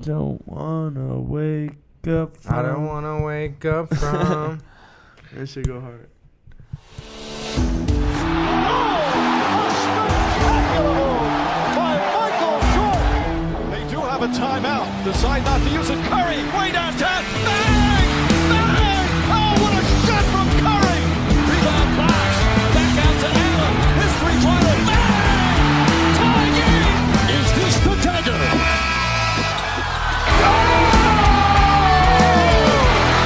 don't wanna wake up from. I don't wanna wake up from. I should go harder. They do have a timeout. Decide not to use it. Curry, way downtown. Bang! Bang! Oh, what a shot from Curry! Rebound Bosh. Back out to Allen. His three-pointer. Bang! Tie game. Is this the dagger?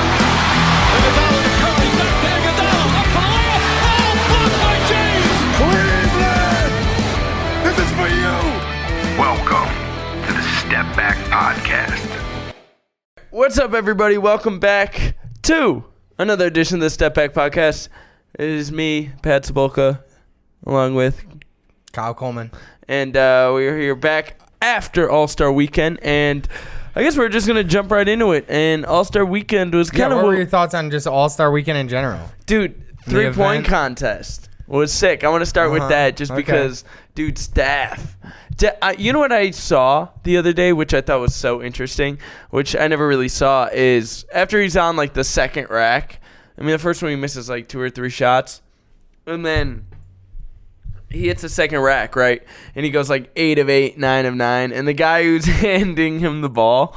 Iguodala to Curry. Back to Iguodala. Up for the layup. Oh, blocked by James. Cleveland! This is for you. Welcome to the Stepback Podcast. What's up, everybody? Welcome back to another edition of the Stepback Podcast. It is me, Pat Cibulka, along with Kyle Coleman. and we are here back after All-Star Weekend, and I guess we're just gonna jump right into it. And All-Star Weekend was kind What of were your thoughts on just All-Star Weekend in general? dude. The 3-point event? contest was sick. I want to start with that just Okay. because, dude, staff. You know what I saw the other day, which I thought was so interesting, which I never really saw, is after he's on like the second rack. I mean, the first one he misses like 2 or 3 shots, and then he hits the second rack, right? And he goes like 8 of 8, 9 of 9, and the guy who's handing him the ball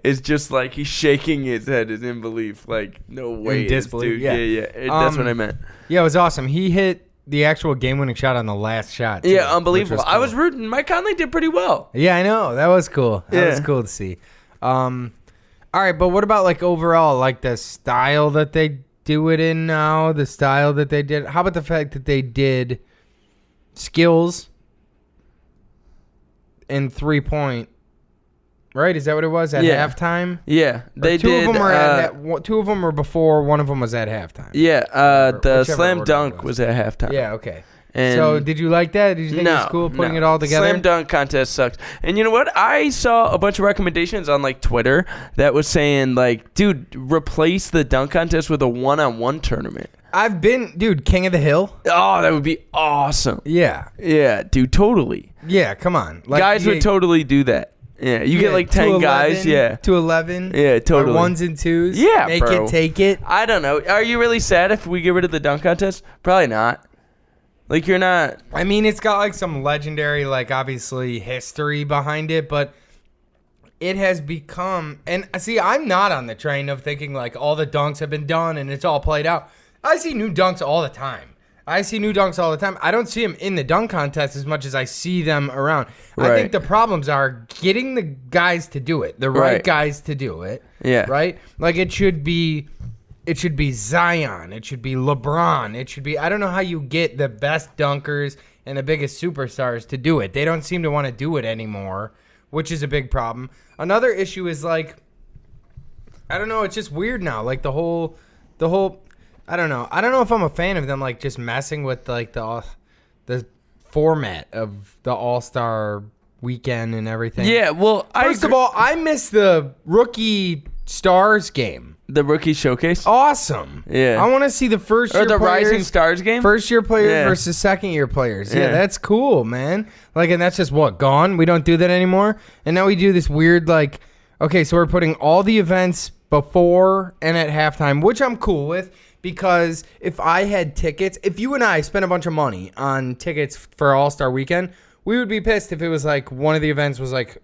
is just like he's shaking his head in belief, like no way, disbelief, dude. yeah. That's what I meant. Yeah, it was awesome. He hit the actual game-winning shot on the last shot. Too, Yeah, unbelievable. which was I was cool. rooting. Mike Conley did pretty well. Yeah, I know. That was cool. That was Yeah. cool to see. All right, but what about like overall, like the style that they do it in now, the style that they did? How about the fact that they did skills and 3-point? Right? Is that what it was at Yeah. halftime? Yeah, they two did. of them were two of them were before. One of them was at halftime. Yeah, the whichever slam order it dunk was. was at halftime. Yeah. Okay. And So did you like that? Did you think it was cool putting it all together? Slam dunk contest sucks. And you know what? I saw a bunch of recommendations on like Twitter that was saying like, dude, replace the dunk contest with a one-on-one tournament. I've been, dude, King of the Hill. Oh, that would be awesome. Yeah. Yeah, dude, totally. Yeah. Come on. Like, Guys would totally do that. Yeah, you get like 10 guys. Yeah. To 11. Yeah, totally. Ones and twos. Yeah, Make bro. it, take it. I don't know. Are you really sad if we get rid of the dunk contest? Probably not. Like, you're not. I mean, it's got like some legendary, like obviously history behind it, but it has become. And see, I'm not on the train of thinking like all the dunks have been done and it's all played out. I see new dunks all the time. I don't see them in the dunk contest as much as I see them around. Right. I think the problems are getting the guys to do it, the right guys to do it. Yeah. Right? Like it should be Zion. It should be LeBron. It should be, I don't know how you get the best dunkers and the biggest superstars to do it. They don't seem to want to do it anymore, which is a big problem. Another issue is like, I don't know, it's just weird now. Like the whole, I don't know. I don't know if I'm a fan of them like just messing with like the format of the All-Star weekend and everything. Yeah, well, First of all, I miss the rookie stars game. the rookie showcase. Awesome. Yeah. I want to see the first year Or the players, Rising Stars game? First year players Yeah. versus second year players. Yeah, Yeah. that's cool, man. Like, and that's just what, gone? We don't do that anymore? And now we do this weird, like, okay, so we're putting all the events before and at halftime, which I'm cool with. Because if I had tickets, if you and I spent a bunch of money on tickets for All-Star Weekend, we would be pissed if it was like one of the events was like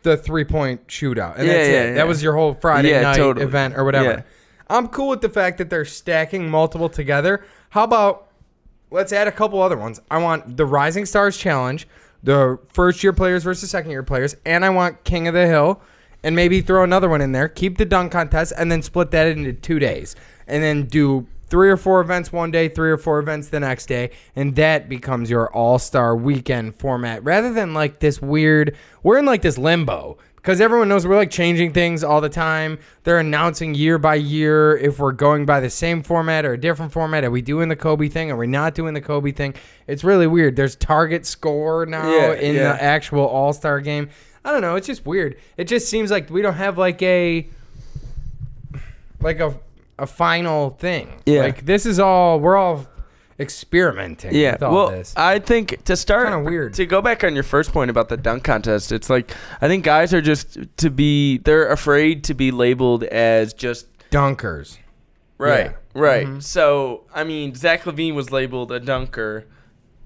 the 3-point shootout. And that's it. Yeah. That was your whole Friday night totally. event or whatever. Yeah. I'm cool with the fact that they're stacking multiple together. How about let's add a couple other ones? I want the Rising Stars Challenge, the first-year players versus second-year players, and I want King of the Hill, and maybe throw another one in there. Keep the dunk contest, and then split that into 2 days. And then do 3 or 4 events one day, 3 or 4 events the next day, and that becomes your All-Star Weekend format. Rather than like this weird, we're in like this limbo because everyone knows we're like changing things all the time. They're announcing year by year if we're going by the same format or a different format. Are we doing the Kobe thing? Are we not doing the Kobe thing? It's really weird. There's target score now in the actual All-Star game. I don't know. It's just weird. It just seems like we don't have like a final thing. Yeah. Like this is all, we're all experimenting Yeah, with all well, this. I think to start, Kinda weird. to go back on your first point about the dunk contest, it's like I think guys are just they're afraid to be labeled as just Dunkers. right, Yeah. right. Mhm. So I mean, Zach LaVine was labeled a dunker.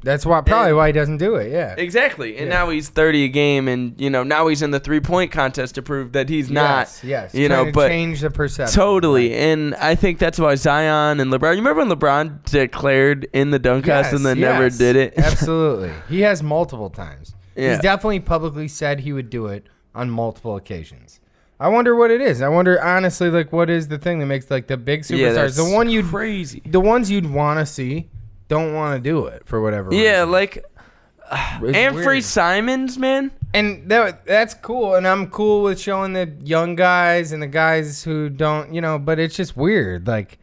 That's probably why he doesn't do it. Yeah. Exactly, and now he's 30 a game, and now he's in the 3-point contest to prove that he's not. Yes. But change the perception. totally, and I think that's why Zion and LeBron. You remember when LeBron declared in the dunk contest and then never did it? Absolutely. He has multiple times. Yeah. He's definitely publicly said he would do it on multiple occasions. I wonder what it is. I wonder honestly, like, what is the thing that makes like the big superstars, that's the ones you'd want to see, don't want to do it for whatever reason. Yeah, like It's Anthony weird. Simons, man. And that's cool, and I'm cool with showing the young guys and the guys who don't, but it's just weird. Like,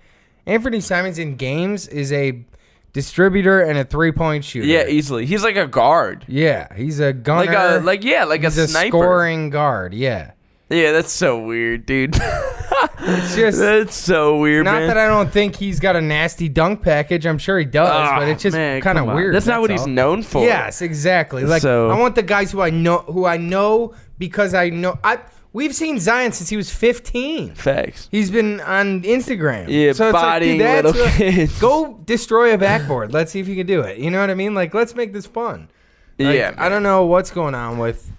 Anthony Simons in games is a distributor and a 3-point shooter. Yeah, easily. He's like a guard, Yeah, he's a gunner. like a he's a sniper. scoring guard, yeah. Yeah, that's so weird, dude. It's just That's so weird, not man. that I don't think he's got a nasty dunk package. I'm sure he does, but it's just man, kind of come on. weird. That's not what he's all. known for. Yes, exactly. Like So- I want the guys who I know because I know we've seen Zion since he was 15. Facts. He's been on Instagram. Yeah, so it's bodying like, dude, little kids. Go destroy a backboard. Let's see if you can do it. You know what I mean? Like, let's make this fun. Like, Yeah, I don't know what's going on with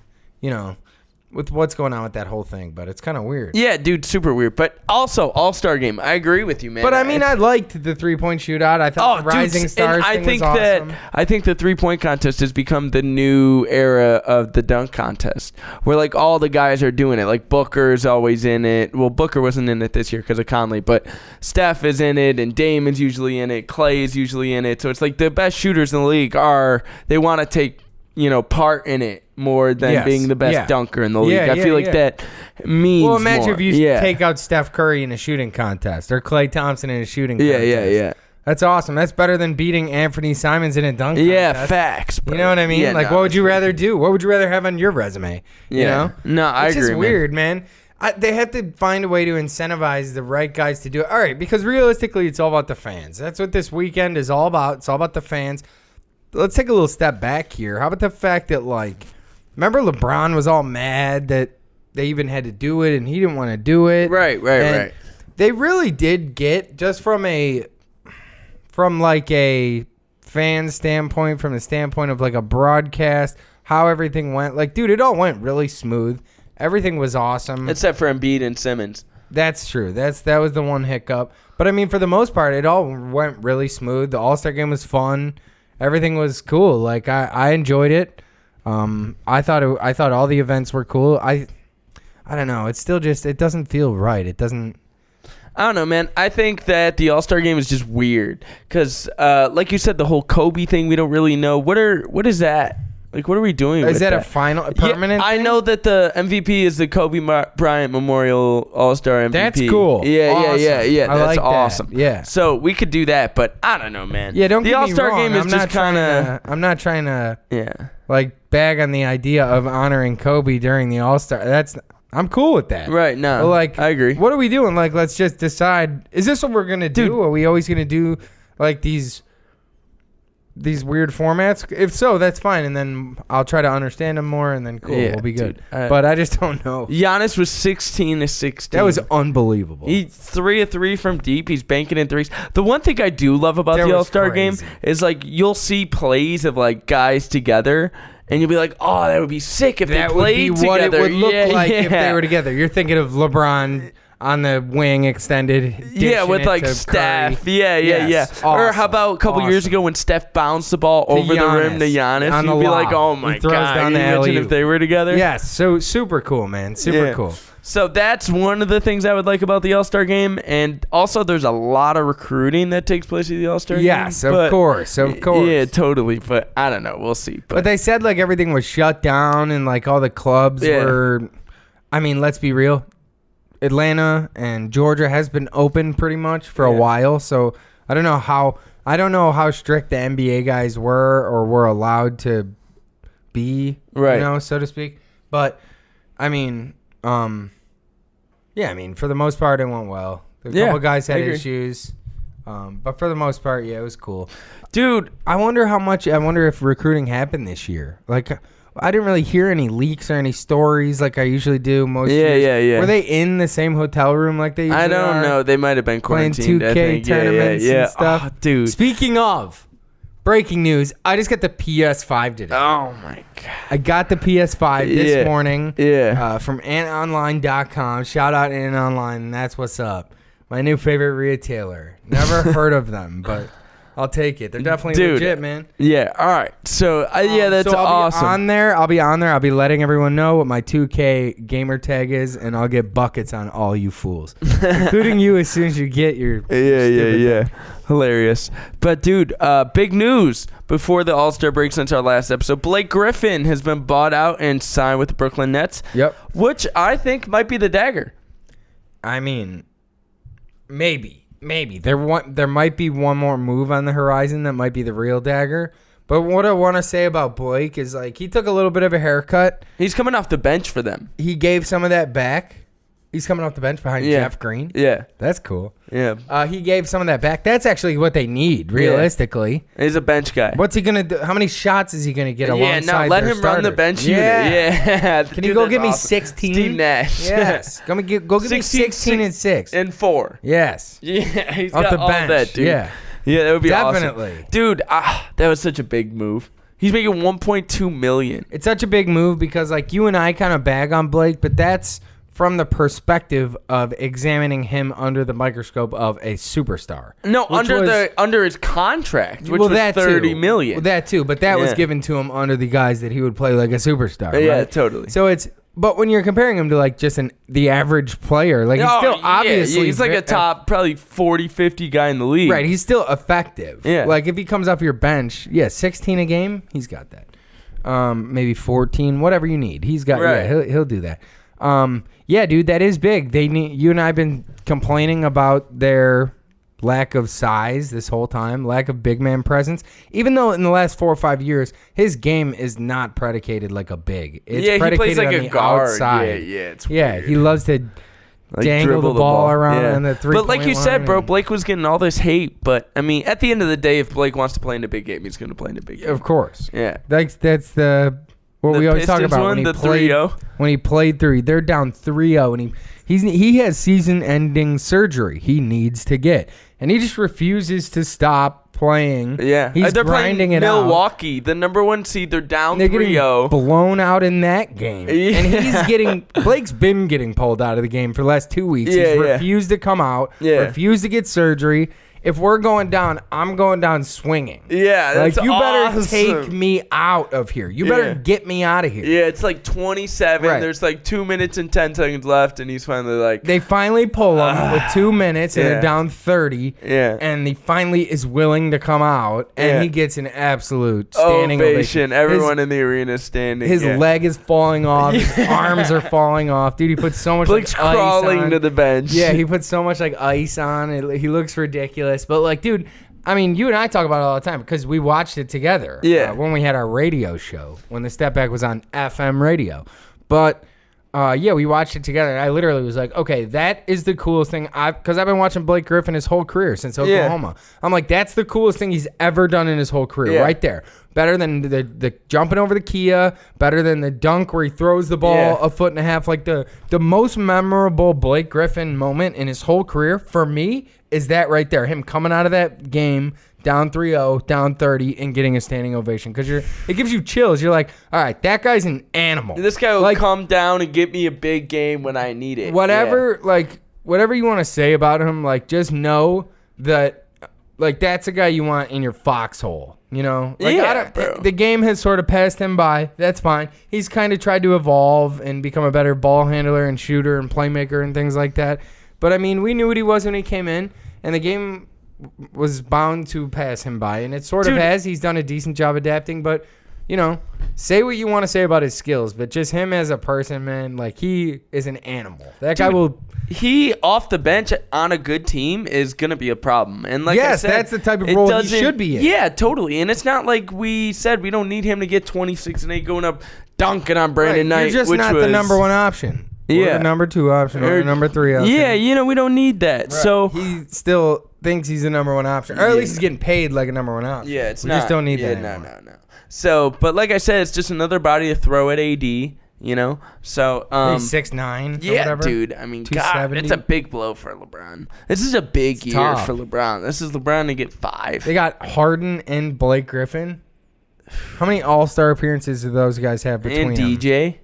what's going on with that whole thing, but it's kind of weird. Yeah, dude, super weird. But also, All-Star Game. I agree with you, man. But I mean, I liked the 3-point shootout. I thought the Rising Stars and I thing think was awesome. I think the 3-point contest has become the new era of the dunk contest, where like all the guys are doing it. Like Booker's always in it. Well, Booker wasn't in it this year because of Conley, but Steph is in it, and Damon's usually in it. Clay is usually in it. So it's like the best shooters in the league they want to take part in it more than being the best dunker in the league. I feel like that means Well, imagine more. if you take out Steph Curry in a shooting contest or Klay Thompson in a shooting contest. Yeah. That's awesome. That's better than beating Anthony Simons in a dunk contest. Yeah, facts. You know what I mean? Yeah, like, no, what would you rather do? What would you rather have on your resume? You know? No, I It's agree, just man. weird, man. They have to find a way to incentivize the right guys to do it. All right, because realistically, it's all about the fans. That's what this weekend is all about. It's all about the fans. Let's take a little step back here. How about the fact that, like, remember LeBron was all mad that they even had to do it and he didn't want to do it? Right. And they really did get, just from like a fan standpoint, from the standpoint of like a broadcast, how everything went. Like, dude, it all went really smooth. Everything was awesome. Except for Embiid and Simmons. That's true. That was the one hiccup. But I mean, for the most part, it all went really smooth. The All-Star game was fun. Everything was cool. Like, I enjoyed it. I thought all the events were cool. I don't know. It's still just, it doesn't feel right. It doesn't. I don't know, man. I think that the All-Star game is just weird because, like you said, the whole Kobe thing, we don't really know. What is that? Like, what are we doing? Is that a final, a permanent? I thing? know that the MVP is the Kobe Bryant Memorial All-Star MVP. That's cool. Yeah. I That's like that. awesome. Yeah. So we could do that, but I don't know, man. Yeah, don't the get me All-Star wrong. game is I'm just not trying kind of. I'm not trying to Yeah. like bag on the idea of honoring Kobe during the All-Star. I'm cool with that. Right. No. But like, I agree. What are we doing? Like, let's just decide. Is this what we're gonna do? Dude. Are we always gonna do like these weird formats? If so, that's fine, and then I'll try to understand them more, and then cool, Yeah, we'll be good. dude, But I just don't know. Giannis was 16 to 16. That was unbelievable. He's 3 of 3 from deep. He's banking in threes. The one thing I do love about That the was All-Star game crazy. is like you'll see plays of like guys together, and you'll be like, "Oh, that would be sick if that they would be played what together." it would look Yeah, like if they yeah. were together. You're thinking of LeBron on the wing extended. Yeah, dishing with it like to Steph. Curry. Yeah. Yes, Or how awesome, about a couple years awesome. ago when Steph bounced the ball over the rim to Giannis? on the You'd be like, lob. "Oh He my throws god!" down Can you the imagine alley-oop. if they were together? Yes, so super cool, man. Super Yeah. cool. So that's one of the things I would like about the All-Star game, and also there's a lot of recruiting that takes place at the All-Star game. Yes, of but- course. Yeah, totally. But I don't know. We'll see. But they said like everything was shut down and like all the clubs Yeah. were. I mean, let's be real. Atlanta and Georgia has been open pretty much for a while, so I don't know how strict the NBA guys were allowed to be, Right. you know, so to speak. But I mean, yeah, I mean, for the most part, it went well. A couple guys I had agree. issues. But for the most part, yeah, it was cool. Dude, I wonder if recruiting happened this year. Like, I didn't really hear any leaks or any stories like I usually do most years. Yeah. Were they in the same hotel room like they usually I don't know. They might have been playing quarantined. 2K I think. tournaments and stuff? Oh, dude. Speaking of, breaking news, I just got the PS5 today. Oh, my God. I got the PS5 this morning from antonline.com. Shout out Ant Online, and that's what's up. My new favorite retailer. Never heard of them, but I'll take it. They're definitely legit, man. Yeah, all right. So, that's awesome. I'll be on there. I'll be letting everyone know what my 2K gamer tag is, and I'll get buckets on all you fools, including you as soon as you get your Yeah. Hilarious. But, dude, big news before the All-Star break since our last episode. Blake Griffin has been bought out and signed with the Brooklyn Nets. Yep. Which I think might be the dagger. I mean, maybe. There might be one more move on the horizon that might be the real dagger. But what I want to say about Blake is, like, he took a little bit of a haircut. He's coming off the bench for them. He gave some of that back. He's coming off the bench behind Jeff Green. Yeah. That's cool. Yeah. He gave some of that back. That's actually what they need, realistically. Yeah. He's a bench guy. What's he going to do? How many shots is he going to get alongside let their him starter? run the bench unit. Yeah. Can Dude, you go that's get me awesome. 16? Steve Nash. Yes. Go get me 16 and 6. And 4. Yes. Yeah. He's Off got the all bench. that, dude. Yeah. Yeah, that would be Definitely. awesome. Dude, that was such a big move. He's making $1.2 million. It's such a big move because, like, you and I kind of bag on Blake, but that's from the perspective of examining him under the microscope of a superstar. No, under his contract, which was $30 million. Well, that too, but that was given to him under the guise that he would play like a superstar. Yeah, right? totally. So but when you're comparing him to, like, just the average player, like, he's still obviously he's like a top probably 40, 50 guy in the league. Right, he's still effective. Yeah. Like, if he comes off your bench, 16 a game, he's got that. Maybe 14, whatever you need. He's got he'll do that. Yeah, dude, that is big. You and I have been complaining about their lack of size this whole time, lack of big man presence. Even though in the last 4 or 5 years, his game is not predicated like a big. It's he predicated plays like on a the guard. outside. It's weird. He loves to dangle the ball around on the 3-point line. But like you said, bro, Blake was getting all this hate. But, I mean, at the end of the day, if Blake wants to play in a big game, he's going to play in a big game. Of course. Yeah. That's the... What we always talk Pistons about won when he the played 3-0. When he played through, they're down 3-0, and he has season-ending surgery he needs to get, and he just refuses to stop playing. Yeah, he's they're grinding playing it Milwaukee, the number 1 seed. They're down 3-0. They're getting blown out in that game, Yeah. and Blake's been getting pulled out of the game for the last 2 weeks. He's refused to come out. Refused to get surgery. If we're going down, I'm going down swinging. Yeah, that's like, you better awesome. take me out of here. You better get me out of here. Yeah, it's like 27. Right. There's like 2 minutes and 10 seconds left, and he's finally like... They finally pull him with 2 minutes, and they're Yeah. down 30. Yeah. And he finally is willing to come out, and he gets an absolute standing ovation. Everyone in the arena is standing. His leg is falling off. His arms are falling off. Dude, he puts so much Blake's like, ice crawling on. to the bench. Yeah, he puts so much like ice on. He looks ridiculous. But, like, dude, I mean, you and I talk about it all the time because we watched it together. Yeah. When we had our radio show, when the Stepback was on FM radio. But, we watched it together. And I literally was like, okay, that is the coolest thing. Because I've been watching Blake Griffin his whole career since Oklahoma. I'm like, that's the coolest thing he's ever done in his whole career, right there. Better than the jumping over the Kia. Better than the dunk where he throws the ball a foot and a half. Like, the most memorable Blake Griffin moment in his whole career, for me, is that right there. Him coming out of that game down 3-0, down 30, and getting a standing ovation. Because it gives you chills. You're like, all right, that guy's an animal. This guy will come down and get me a big game when I need it. Whatever you want to say about him, like, just know that, like, that's a guy you want in your foxhole. You know? Like, bro. The game has sort of passed him by. That's fine. He's kind of tried to evolve and become a better ball handler and shooter and playmaker and things like that. But, I mean, we knew what he was when he came in, and the game was bound to pass him by, and it sort of has. He's done a decent job adapting, but, you know, say what you want to say about his skills, but just him as a person, man, like, he is an animal. That guy will... He, off the bench on a good team, is going to be a problem. And like I said, that's the type of role he should be in. Yeah, totally. And it's not like we said we don't need him to get 26 and 8 going up dunking on Brandon Knight. You're just not the number 1 option. Or the number 2 option or the number 3 option. Yeah, you know, we don't need that. Right. So he still thinks he's the number one option, or at least he's getting paid like a number one option. Yeah, it's we not. just don't need yeah, that anymore. No. So, but like I said, it's just another body to throw at AD. You know, so He's 6'9", yeah, or whatever. dude. I mean, God, 270. it's a big blow for LeBron. This is a big year tough. for LeBron. This is LeBron to get 5. They got Harden and Blake Griffin. How many All-Star appearances do those guys have between And them? DJ.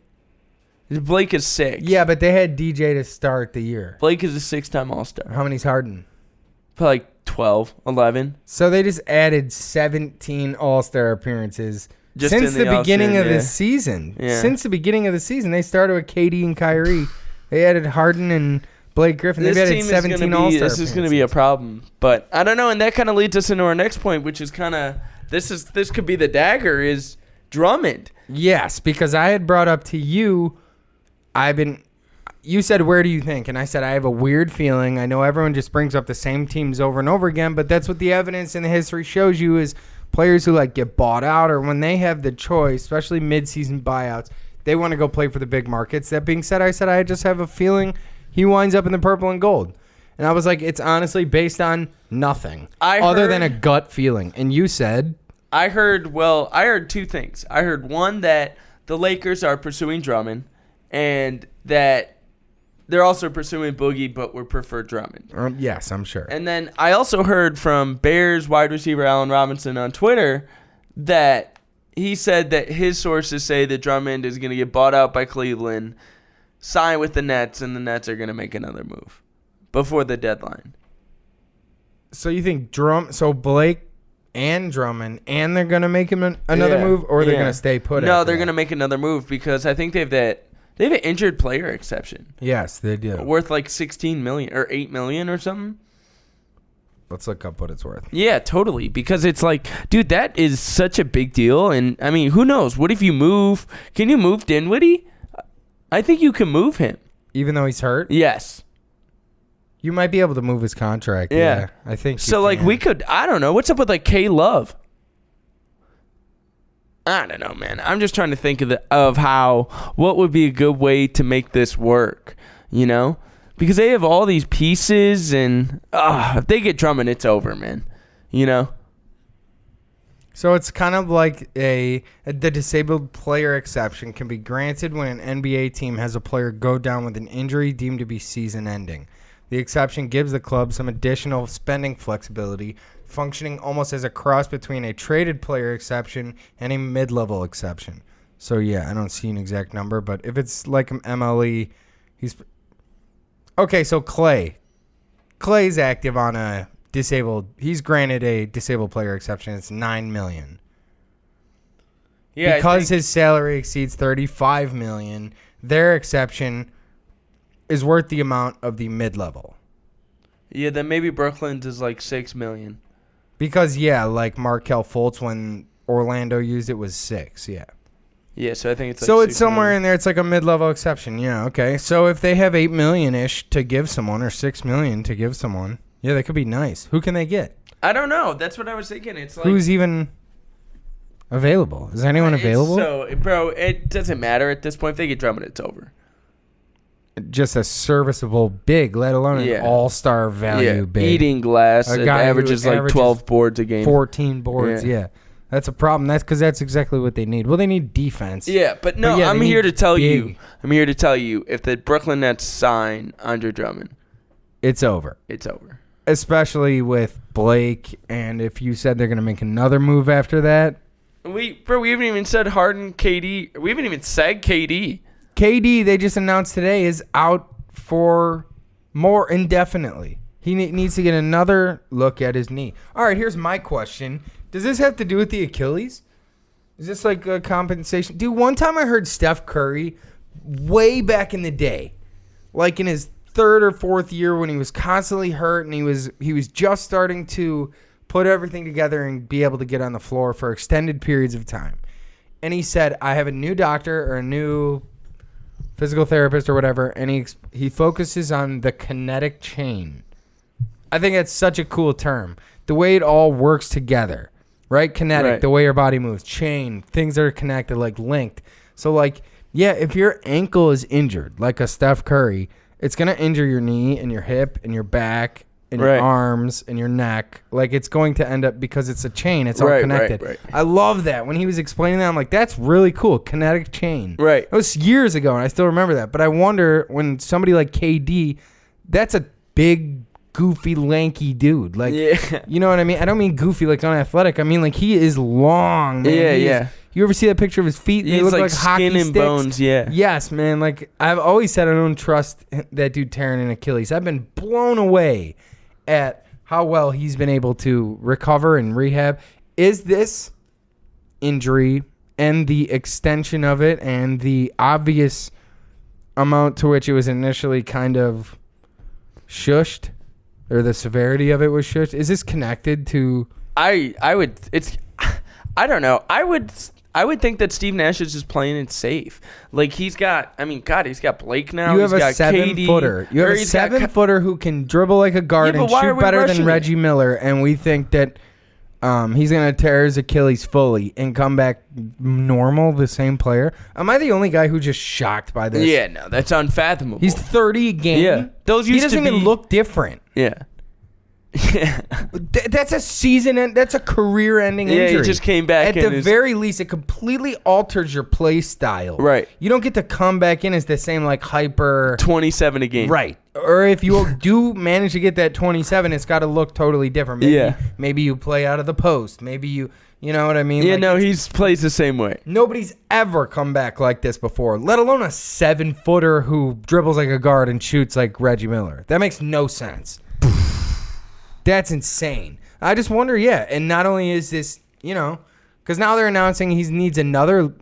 Blake is 6. Yeah, but they had DJ to start the year. Blake is a 6-time All-Star. How many's Harden? Probably like 12, 11. So they just added 17 All-Star appearances Just since in the beginning offseason, of yeah. the season. Yeah. Since the beginning of the season, they started with KD and Kyrie. They added Harden and Blake Griffin. They've added 17 All-Star This is going to be a problem. But I don't know, and that kind of leads us into our next point, which is kind of this could be the dagger is Drummond. Yes, because I had brought up to you, you said, where do you think? And I said, I have a weird feeling. I know everyone just brings up the same teams over and over again, but that's what the evidence in the history shows you is players who like get bought out or when they have the choice, especially mid-season buyouts, they want to go play for the big markets. That being said, I just have a feeling he winds up in the purple and gold. And I was like, it's honestly based on nothing other than a gut feeling. And you said... I heard 2 things. I heard one that the Lakers are pursuing Drummond and that they're also pursuing Boogie, but would prefer Drummond. Yes, I'm sure. And then I also heard from Bears wide receiver Allen Robinson on Twitter that he said that his sources say that Drummond is going to get bought out by Cleveland, sign with the Nets, and the Nets are going to make another move before the deadline. So you think Blake and Drummond, and they're going to make him another move, or they're going to stay put? No, they're going to make another move because I think they have an injured player exception. Yes, they do. Worth like $16 million or $8 million or something. Let's look up what it's worth. Yeah, totally. Because it's like, dude, that is such a big deal. And I mean, who knows? What if you move? Can you move Dinwiddie? I think you can move him. Even though he's hurt? Yes. You might be able to move his contract. Yeah. I think so. Like, we could, I don't know. What's up with like K Love? I don't know, man. I'm just trying to think of what would be a good way to make this work, you know? Because they have all these pieces, and if they get Drummond, it's over, man. You know? So it's kind of like the disabled player exception can be granted when an NBA team has a player go down with an injury deemed to be season ending. The exception gives the club some additional spending flexibility, functioning almost as a cross between a traded player exception and a mid-level exception. So, yeah, I don't see an exact number, but if it's like MLE, he's... Okay, so Clay's active on a disabled... He's granted a disabled player exception. It's $9 million. Yeah, because his salary exceeds $35 million, their exception is worth the amount of the mid-level. Yeah, then maybe Brooklyn's is like $6 million. Because, yeah, like Markelle Fultz when Orlando used it was 6, yeah. Yeah, so I think it's like so it's somewhere in there. It's like a mid-level exception. Yeah, okay. So if they have $8 million-ish to give someone or $6 million to give someone, yeah, that could be nice. Who can they get? I don't know. That's what I was thinking. It's like who's even available? Is anyone available? So, bro, it doesn't matter at this point. If they get Drummond, it's over. Just a serviceable big, let alone an all-star value big. Eating glass. It averages like 12 boards a game. 14 boards, yeah. That's a problem. That's because that's exactly what they need. Well, they need defense. Yeah, but no, I'm here to tell you. I'm here to tell you if the Brooklyn Nets sign Andre Drummond, it's over. It's over. Especially with Blake, and if you said they're going to make another move after that. We haven't even said Harden, KD. We haven't even said KD. KD, they just announced today, is out for more indefinitely. He needs to get another look at his knee. All right, here's my question. Does this have to do with the Achilles? Is this like a compensation? Dude, one time I heard Steph Curry way back in the day, like in his third or fourth year when he was constantly hurt and he was just starting to put everything together and be able to get on the floor for extended periods of time. And he said, I have a new doctor or a new physical therapist or whatever, and he focuses on the kinetic chain. I think that's such a cool term. The way it all works together, right? Kinetic, right. The way your body moves. Chain, things that are connected, like linked. So, like, yeah, if your ankle is injured, like a Steph Curry, it's going to injure your knee and your hip and your back and your arms and your neck. Like, it's going to end up, because it's a chain, it's all connected. Right. I love that. When he was explaining that, I'm like, that's really cool. Kinetic chain. Right. It was years ago, and I still remember that. But I wonder, when somebody like KD, that's a big, goofy, lanky dude. Like, you know what I mean? I don't mean goofy, like unathletic. I mean, like, he is long, man. Yeah. You ever see that picture of his feet? They look like hockey skin and sticks. bones, yeah. Yes, man. Like, I've always said I don't trust that dude tearing an Achilles. I've been blown away at how well he's been able to recover and rehab. Is this injury and the extension of it and the obvious amount to which it was initially kind of shushed, or the severity of it was shushed, is this connected to... I don't know. I would think that Steve Nash is just playing it safe. Like, he's got Blake now. You have he's a got 7-footer. KD, You have or a he's got 7-footer who can dribble like a guard Yeah, and but why are shoot we better rushing than it? Reggie Miller, and we think that he's going to tear his Achilles fully and come back normal, the same player. Am I the only guy who just shocked by this? Yeah, no, that's unfathomable. He's 30 a game. Yeah. Those he used doesn't to even be- look different. Yeah. That's a season, that's a career-ending injury. Yeah, he just came back At and the is- very least, it completely alters your play style. Right. You don't get to come back in as the same, like, hyper... 27 a game. Right. Or if you do manage to get that 27, it's got to look totally different. Maybe you play out of the post. Maybe you know what I mean? Yeah, Like, no, he plays the same way. nobody's ever come back like this before, let alone a 7-footer who dribbles like a guard and shoots like Reggie Miller. That makes no sense. That's insane. I just wonder, and not only is this, because now they're announcing he needs another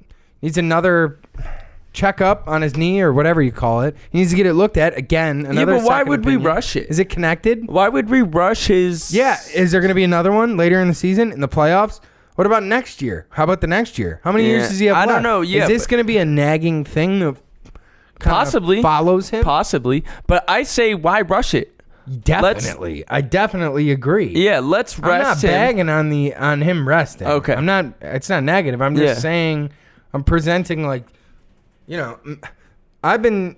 checkup on his knee or whatever you call it. He needs to get it looked at again. Another but why second would we opinion. rush it? Is it connected? Why would we rush his... Yeah. Is there going to be another one later in the season in the playoffs? What about next year? How about the next year? How many years does he have I left? don't know. Yeah, Is this going to be a nagging thing that Possibly. follows him? Possibly. But I say, why rush it? Definitely. I definitely agree. Yeah, let's I'm not rest him. bagging on him resting. Okay. It's not negative. I'm just saying, I'm presenting like, I've been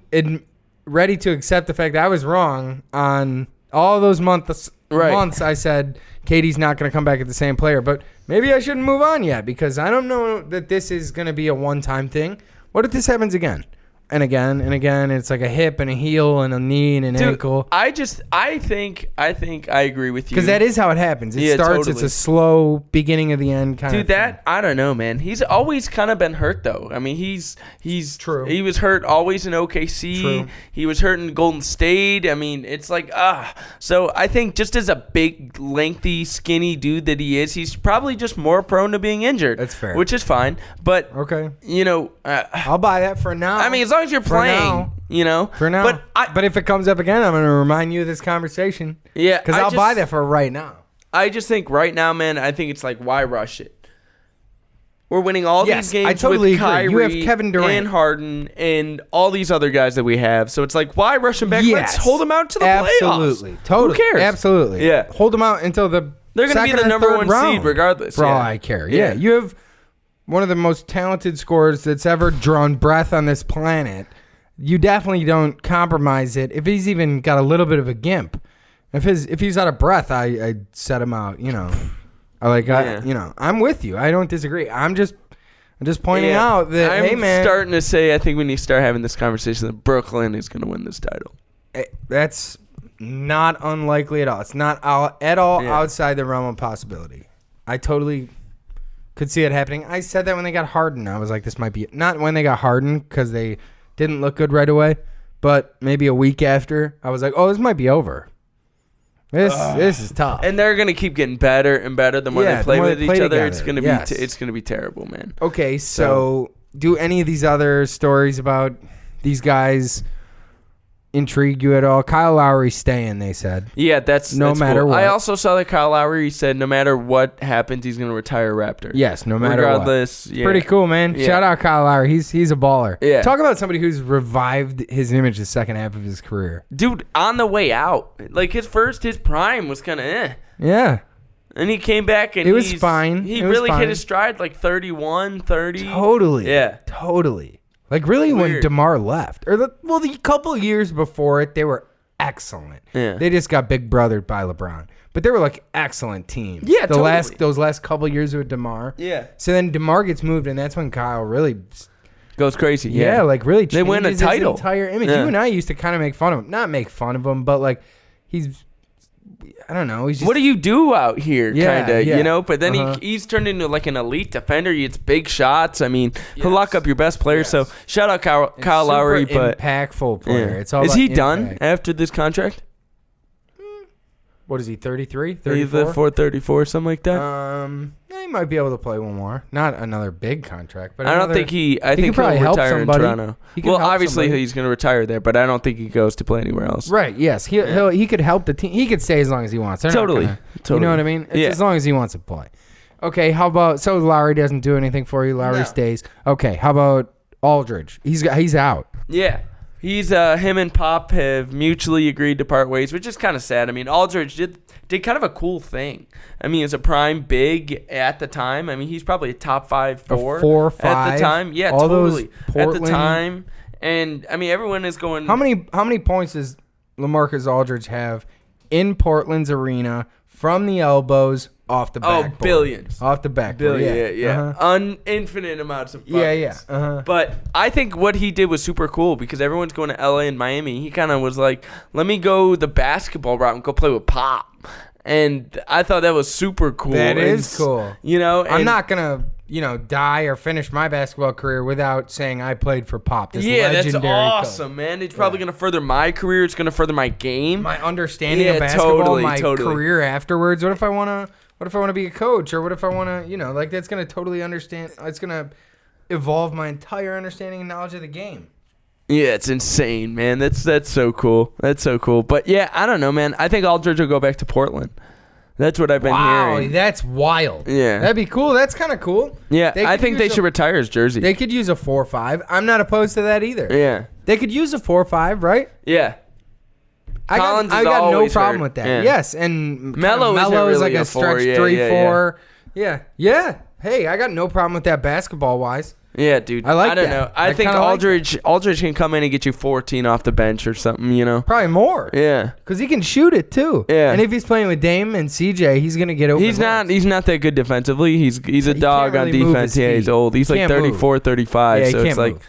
ready to accept the fact that I was wrong on all those months. I said KD's not going to come back as the same player, but maybe I shouldn't move on yet, because I don't know that this is going to be a one-time thing. What if this happens again? And again and again, it's like a hip and a heel and a knee and an ankle. I think I agree with you. Because that is how it happens. It starts, totally. it's a slow beginning of the end kind of thing. I don't know, man. He's always kind of been hurt, though. I mean, he's True. He was hurt always in OKC. True. He was hurt in Golden State. I mean, it's like, So I think just as a big, lengthy, skinny dude that he is, he's probably just more prone to being injured. That's fair. Which is fine. But, Okay. I'll I'll buy that for now. I mean, as long as you're playing, For now. But if it comes up again, I'm going to remind you of this conversation. Yeah. Because I'll buy that for right now. I just think right now, man, I think it's like, why rush it? We're winning all these games I totally with Kyrie agree. You have Kevin Durant and Harden and all these other guys that we have. So it's like, why rush them back? Let's hold them out to the playoffs. Absolutely. Totally. Who cares? Absolutely. Yeah. Hold them out until the They're going to be second the or number third one round. seed regardless. For all I care. Yeah. You have one of the most talented scorers that's ever drawn breath on this planet. You definitely don't compromise it. If he's even got a little bit of a gimp, if he's out of breath, I'd set him out. I'm with you. I don't disagree. I'm just pointing out that I'm hey man, starting to say I think we need to start having this conversation that Brooklyn is going to win this title. That's not unlikely at all. It's not at all outside the realm of possibility. I totally could see it happening. I said that when they got Harden. I was like, this might be not when they got Harden because they didn't look good right away, but maybe a week after, I was like, oh, this might be over. This is tough. And they're going to keep getting better and better the more they play with each other. It's going to be it's going to be terrible, man. Okay, so do any of these other stories about these guys intrigue you at all? Kyle Lowry's staying, they said. Yeah, that's no matter cool. what. I also saw that Kyle Lowry said no matter what happens, he's going to retire Raptor. Yes, no matter regardless. what. Pretty cool, man. Yeah. Shout out Kyle Lowry. He's a baller. Yeah. Talk about somebody who's revived his image the second half of his career. Dude, on the way out. Like his prime was kind of Yeah. And he came back and it was fine. He it was really fine. hit his stride like 31, 30. Totally. Yeah. Totally. Like really Weird. when DeMar left. Or the couple years before it, they were excellent. Yeah. They just got big brothered by LeBron. But they were like excellent teams. Yeah, totally. Those last couple years with DeMar. Yeah. So then DeMar gets moved, and that's when Kyle really Goes crazy. Yeah, like really They win a changes his title. entire image. Yeah. You and I used to kind of make fun of him. Not make fun of him, but like I don't know. He's just, What do you do out here, Yeah, kind of, yeah. you know? But then Uh-huh. he's turned into like an elite defender. He hits big shots. I mean, he'll lock up your best players. So Yes. shout out Kyle super Lowry. But impactful player. yeah. It's all Is about he done impact. after this contract? What is he? 33, He's 34? 434, something like that. Yeah, he might be able to play one more. Not another big contract, but I don't another- think I think could probably he'll help retire in somebody. Toronto. He could Well, help obviously somebody. he's going to retire there, but I don't think he goes to play anywhere else. Right. Yes. He could help the team. He could stay as long as he wants. They're not Totally. gonna- You Totally. know what I mean? It's Yeah. as long as he wants to play. Okay. How about so Lowry doesn't do anything for you? Lowry No. stays. Okay. How about Aldridge? He's out. Yeah. He's him and Pop have mutually agreed to part ways, which is kind of sad. I mean, Aldridge did kind of a cool thing. I mean, as a prime big at the time. I mean, he's probably a top 5, 4 4, at 5. the time. Yeah, All those totally. At the Portland- time. And I mean, everyone is going. How many points does LaMarcus Aldridge have in Portland's arena from the elbows off the Oh, backboard? billions. Off the backboard. Billion, yeah. Uh-huh. Infinite amounts of Yeah, buckets. yeah. Uh-huh. But I think what he did was super cool because everyone's going to LA and Miami. He kind of was like, let me go the basketball route and go play with Pop. And I thought that was super cool. That And is cool. You know, I'm and- not gonna, die or finish my basketball career without saying I played for Pop. This Yeah, that's legendary awesome, coach. man. It's probably going to further my career. It's going to further my game. My understanding Yeah, of basketball, totally, my totally. career afterwards. What if I wanna be a coach, or what if I wanna, like that's gonna totally understand. It's gonna evolve my entire understanding and knowledge of the game. Yeah, it's insane, man. That's so cool. That's so cool. But yeah, I don't know, man. I think Aldridge will go back to Portland. That's what I've been Wow, hearing. that's wild. Yeah. That'd be cool. That's kind of cool. Yeah, I could think they use should retire his jersey. They could use a 4-5. I'm not opposed to that either. Yeah. They could use a 4-5, right? Yeah. Collins I is got no always problem hurt. with that. Yeah. Yes, and Melo isn't is really like a a four. stretch Yeah, 3-4. Yeah. Hey, I got no problem with that basketball wise. Yeah, dude. I like I don't that. know. I I think kinda like Aldridge can come in and get you 14 off the bench or something, you know? Probably more. Yeah. Because he can shoot it too. Yeah. And if he's playing with Dame and CJ, he's gonna get open. He's not that good defensively. He's a dog can't on really move defense. his Yeah, he's feet. old. He's He like can't 34, 35, Yeah, he so can't it's like, move.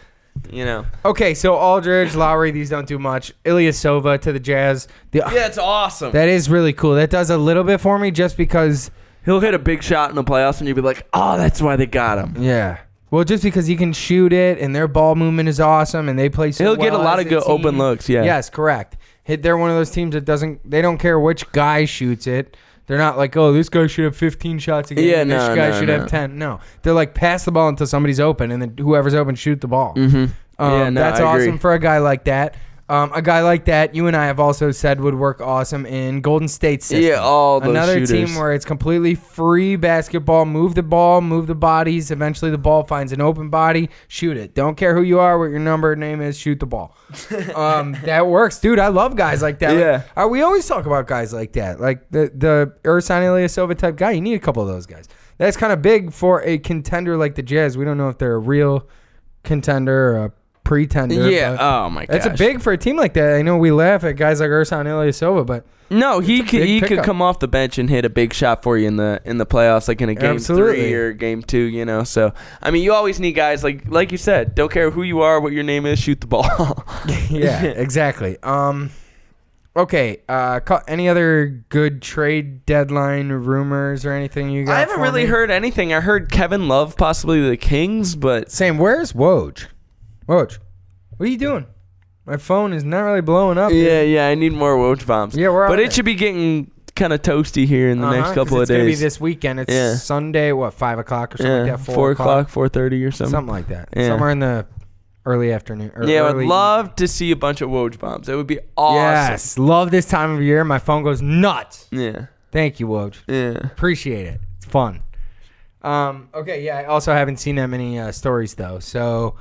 you know. Okay, so Aldridge, Lowry, these don't do much. Ilyasova to the Jazz. Yeah, it's awesome. That is really cool. That does a little bit for me just because. He'll hit a big shot in the playoffs and you'll be like, "Oh, that's why they got him." Yeah. Well, just because he can shoot it and their ball movement is awesome and they play so He'll get a well lot as of good team. open looks, yeah. Yes, correct. They're one of those teams that they don't care which guy shoots it. They're not like, oh, this guy should have 15 shots a game. Yeah, and this no, guy no, should no. have 10. No. They're like, pass the ball until somebody's open, and then whoever's open, shoot the ball. Yeah, no, That's I agree. awesome for a guy like that. A guy like that, you and I have also said would work awesome in Golden State system. Yeah, all those Another shooters. team where it's completely free basketball. Move the ball, move the bodies. Eventually, the ball finds an open body. Shoot it. Don't care who you are, what your number, name is. Shoot the ball. That works, dude. I love guys like that. Yeah. Like, we always talk about guys like that, like the Ersan Ilyasova type guy. You need a couple of those guys. That's kind of big for a contender like the Jazz. We don't know if they're a real contender or a pretender. Yeah. but Oh my gosh. it's a big for a team like that. I know we laugh at guys like Ersan Ilyasova, but No, he a could big he could pickup. come off the bench and hit a big shot for you in the playoffs, like in a game Absolutely. 3 or game 2. You know, so I mean, you always need guys like you said. Don't care who you are, what your name is, shoot the ball. yeah, exactly. Okay. Any other good trade deadline rumors or anything you got? I haven't for really me? heard anything. I heard Kevin Love possibly to the Kings, but Same. Where's Woj? Woj, what are you doing? My phone is not really blowing up. yeah, I need more Woj bombs. Yeah, we're on but it. it should be getting kind of toasty here in the next 'Cause couple of it's gonna be days. this weekend. It's Yeah. Sunday. What, 5 o'clock or something Yeah, like that? 4 o'clock, 4:30 or something. something like that. Yeah. Somewhere in the early afternoon. Or Yeah, I would early love to see a bunch of Woj bombs. It would be awesome. Yes, love this time of year. My phone goes nuts. Yeah. Thank you, Woj. Yeah. Appreciate it. It's fun. Okay, yeah, I also haven't seen that many stories though. So,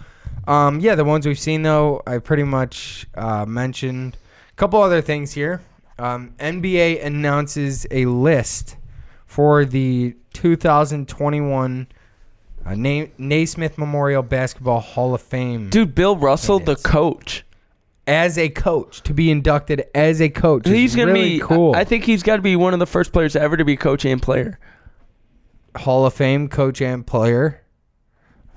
yeah, the ones we've seen though, I pretty much mentioned. A couple other things here. NBA announces a list for the 2021 Naismith Memorial Basketball Hall of Fame. Dude, Bill Russell, the Candidates. coach. as a coach, to be inducted as a coach. He's going to really be cool. I think he's got to be one of the first players ever to be coach and player. Hall of Fame coach and player.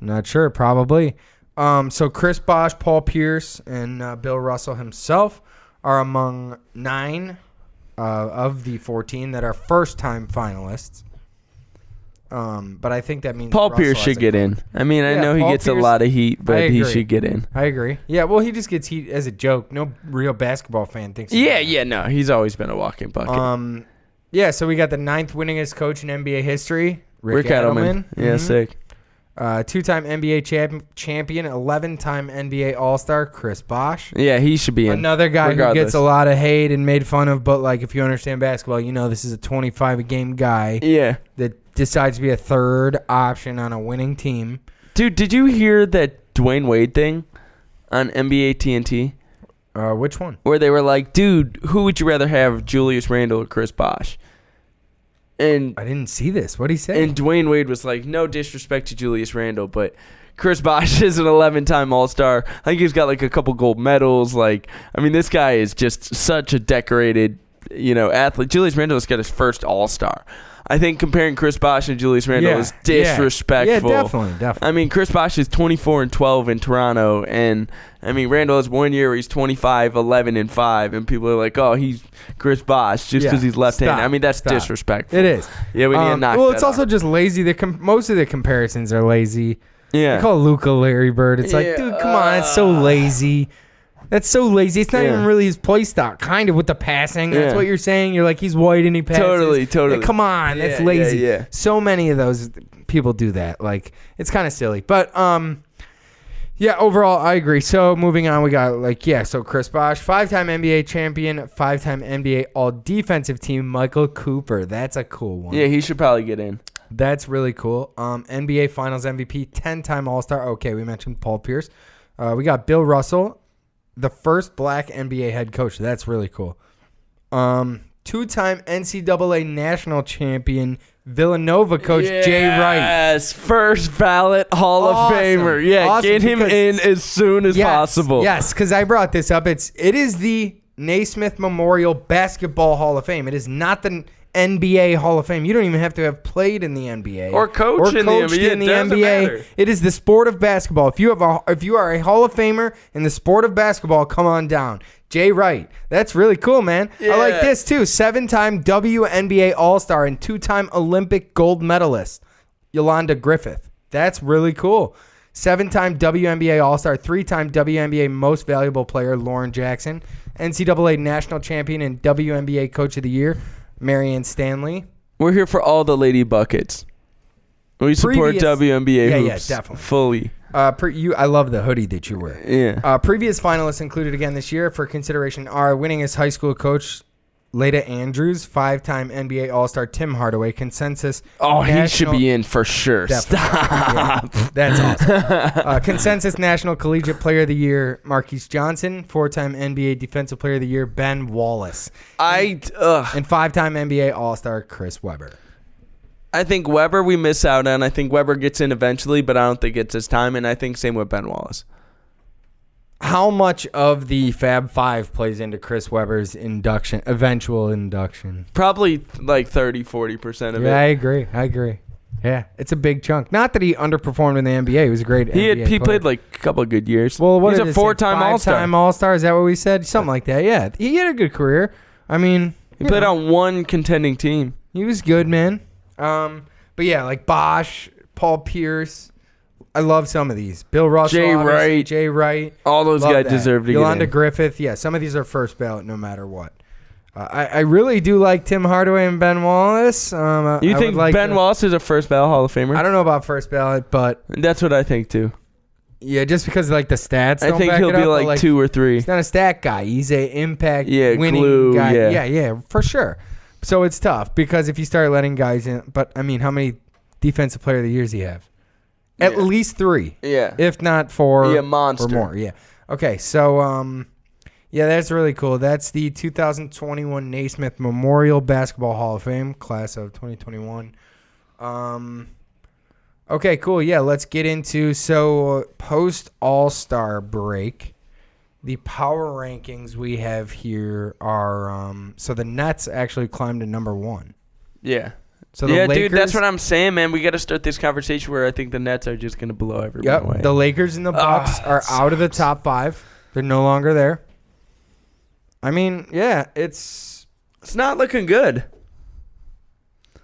I'm not sure, probably. So Chris Bosh, Paul Pierce, and Bill Russell himself are among 9 of the 14 that are first-time finalists. But I think that means Paul Russell Pierce should get in. I mean, I know he Paul gets a Pierce- lot of heat, but I he agree. should get in. I agree. Yeah, well, he just gets heat as a joke. No real basketball fan thinks. No, he's always been a walking bucket. Yeah, so we got the 9th winningest coach in NBA history, Rick Edelman. Yeah, Mhm. sick. 2-time NBA champion, 11-time NBA All-Star, Chris Bosh. Yeah, he should be in. Another guy who regardless. gets a lot of hate and made fun of, but like if you understand basketball, you know this is a 25-a-game guy Yeah. that decides to be a third option on a winning team. Dude, did you hear that Dwayne Wade thing on NBA TNT? Which one? Where they were like, dude, who would you rather have, Julius Randle or Chris Bosh? And I didn't see this. What did he say? And Dwayne Wade was like, no disrespect to Julius Randle, but Chris Bosh is an 11-time All-Star. I think he's got like a couple gold medals. Like, I mean, this guy is just such a decorated, athlete. Julius Randle has got his first All-Star. I think comparing Chris Bosh and Julius Randle is disrespectful. Yeah, definitely. I mean, Chris Bosh is 24-12 in Toronto, and I mean, Randle has 1 year where he's 25-11-5, and people are like, "Oh, he's Chris Bosh just because he's left-handed." I mean, that's disrespectful. It is. Yeah, we need to knock. Well, that it's also off. just lazy. Most of the comparisons are lazy. Yeah. They call Luka Larry Bird. It's like, dude, come on, that's so lazy. That's so lazy. It's not even really his play style. Kind of with the passing. That's Yeah. what you're saying. You're like, he's white and he passes. Totally. Like, come on, that's Yeah, lazy. yeah. So many of those people do that. Like, it's kind of silly. But yeah, overall, I agree. So moving on, we got so Chris Bosh, 5-time NBA champion, 5-time NBA All-Defensive Team, Michael Cooper. That's a cool one. Yeah, he should probably get in. That's really cool. NBA Finals MVP, 10-time All-Star. Okay, we mentioned Paul Pierce. We got Bill Russell, the first black NBA head coach. That's really cool. 2-time NCAA national champion, Villanova coach Jay Wright. Yes, first ballot Hall of Awesome. Famer. Yeah, Awesome, get him because- in as soon as possible. Yes, because I brought this up. It is the Naismith Memorial Basketball Hall of Fame. It is not the NBA Hall of Fame. You don't even have to have played in the NBA Or coached in the NBA. in the It doesn't NBA. matter. It is the sport of basketball. If you are a Hall of Famer in the sport of basketball, come on down. Jay Wright. That's really cool, man. I like Yeah. this too. 7-time WNBA All-Star and 2-time Olympic gold medalist, Yolanda Griffith. That's really cool. 7-time WNBA All-Star, 3-time WNBA Most Valuable Player, Lauren Jackson. NCAA National Champion and WNBA Coach of the Year, Marianne Stanley. We're here for all the lady buckets. We support Previous- WNBA Yeah, hoops. definitely. Fully. I love the hoodie that you wear. Yeah. Previous finalists included again this year for consideration are winningest high school coach Leda Andrews, 5-time NBA All-Star Tim Hardaway, consensus. Oh, he should national- be in for sure. Definitely. Stop. Yeah, that's awesome. Consensus National Collegiate Player of the Year, Marquise Johnson. 4-time NBA Defensive Player of the Year, Ben Wallace. And 5-time NBA All-Star, Chris Webber. I think Weber we miss out on. I think Weber gets in eventually, but I don't think it's his time. And I think same with Ben Wallace. How much of the Fab Five plays into Chris Webber's eventual induction? Probably like 30-40% of Yeah, I it. agree. Yeah, it's a big chunk. Not that he underperformed in the NBA. He was a great NBA He player. played like a couple of good years. Well, what he's did a it say? 4-time All-Star. 5-time All-Star. Is that what we said? Something like that. Yeah, he had a good career. I mean, He played on one contending team. he was good, man. But yeah, like Bosh, Paul Pierce. I love some of these. Bill Russell, Jay obviously, Wright. Jay Wright. All those Love guys that. deserve to Yolanda get in. Griffith. Yeah, some of these are first ballot no matter what. I really do like Tim Hardaway and Ben Wallace. You I think would like Ben to- Wallace is a first ballot Hall of Famer? I don't know about first ballot, but That's what I think too. yeah, just because like the stats. I don't think back he'll it be up, but, like 2 or 3. He's not a stat guy. He's a impact winning glue, guy. yeah. Yeah, for sure. So it's tough because if you start letting guys in, but I mean, how many defensive player of the years do you have? At Yeah. least 3. Yeah. If not 4. Yeah, monster. Or more. Yeah. Okay, so yeah, that's really cool. That's the 2021 Naismith Memorial Basketball Hall of Fame, class of 2021. Okay, cool. Yeah, let's get into post All-Star break. the power rankings we have here are so the Nets actually climbed to number 1. Yeah. So the yeah, Lakers, dude, that's what I'm saying, man. We got to start this conversation where I think the Nets are just going to blow everyone away. The Lakers and the Bucks are out of the top 5. They're no longer there. I mean, yeah, it's not looking good.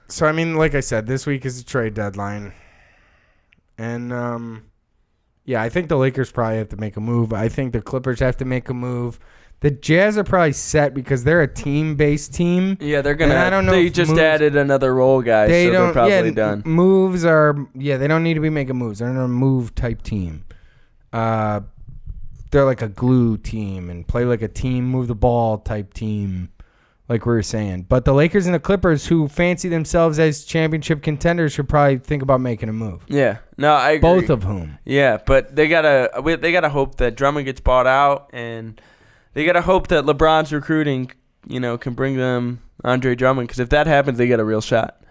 So, I mean, like I said, this week is the trade deadline. And, yeah, I think the Lakers probably have to make a move. I think the Clippers have to make a move. The Jazz are probably set because they're a team-based team. Yeah, they're going to. I don't know. They just added another role guy, so they're probably done. Moves are, they don't need to be making moves. They're not a move-type team. They're like a glue team and play like a team, move the ball type team, like we were saying. But the Lakers and the Clippers, who fancy themselves as championship contenders, should probably think about making a move. Yeah, no, I agree. Both of whom. Yeah, but they gotta hope that Drummond gets bought out, and they gotta hope that LeBron's recruiting, can bring them Andre Drummond. Because if that happens, they get a real shot.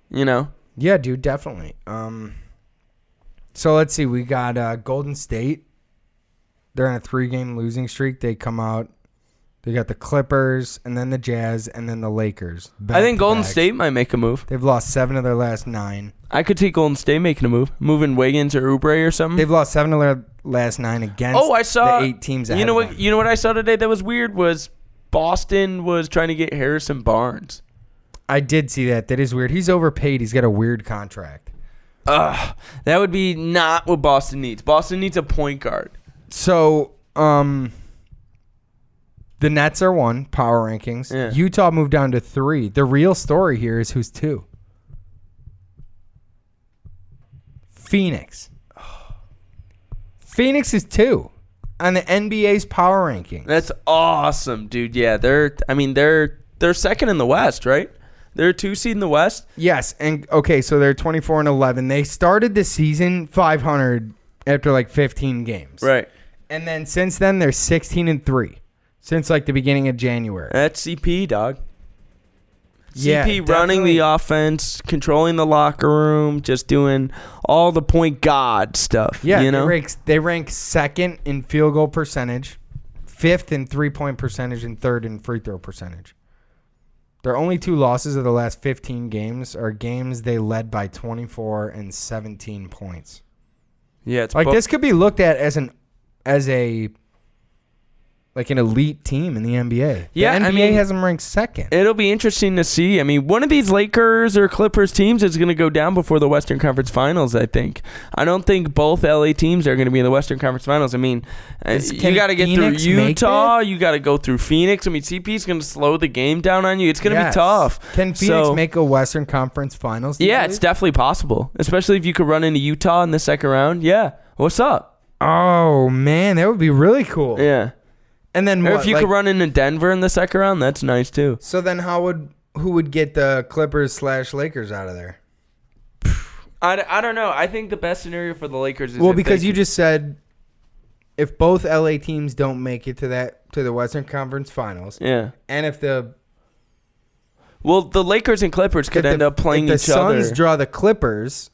Yeah, dude, definitely. So let's see. We got Golden State. They're on a 3-game losing streak. They come out. They got the Clippers, and then the Jazz, and then the Lakers. I think Golden State might make a move. They've lost 7 of their last 9. I could see Golden State making a move, moving Wiggins or Oubre or something. They've lost 7 of their last 9 against the 8 teams ahead of them. You know what I saw today that was weird was Boston was trying to get Harrison Barnes. I did see that. That is weird. He's overpaid. He's got a weird contract. That would be not what Boston needs. Boston needs a point guard. So, the Nets are 1, power rankings. Yeah. Utah moved down to 3. The real story here is who's 2. Phoenix. Phoenix is 2 on the NBA's power rankings. That's awesome, dude. Yeah, they're second in the West, right? They're a 2 seed in the West. Yes, and okay, so they're 24-11. They started the season 500 after like 15 games. Right. And then since then they're 16-3 since like the beginning of January. That's CP, dog. Yeah, CP running the offense, controlling the locker room, just doing all the point guard stuff. Yeah, they rank 2nd in field goal percentage, 5th in 3-point percentage, and 3rd in free throw percentage. Their only 2 losses of the last 15 games are games they led by 24 and 17 points. Yeah, it's like this could be looked at as an elite team in the NBA. Yeah, the NBA has them ranked 2nd. It'll be interesting to see. I mean, one of these Lakers or Clippers teams is going to go down before the Western Conference Finals, I think. I don't think both LA teams are going to be in the Western Conference Finals. I mean, you got to get through Utah. You got to go through Phoenix. I mean, CP's going to slow the game down on you. It's going to be tough. Can Phoenix make a Western Conference Finals? Yeah, it's definitely possible, especially if you could run into Utah in the second round. Yeah. What's up? Oh, man, that would be really cool. Yeah. And then or if you could run into Denver in the second round, that's nice too. So then who would get the Clippers/Lakers out of there? I don't know. I think the best scenario for the Lakers is because you just said if both LA teams don't make it to the Western Conference Finals. Yeah. And if the Lakers and Clippers could end up playing each other. If the Suns draw the Clippers,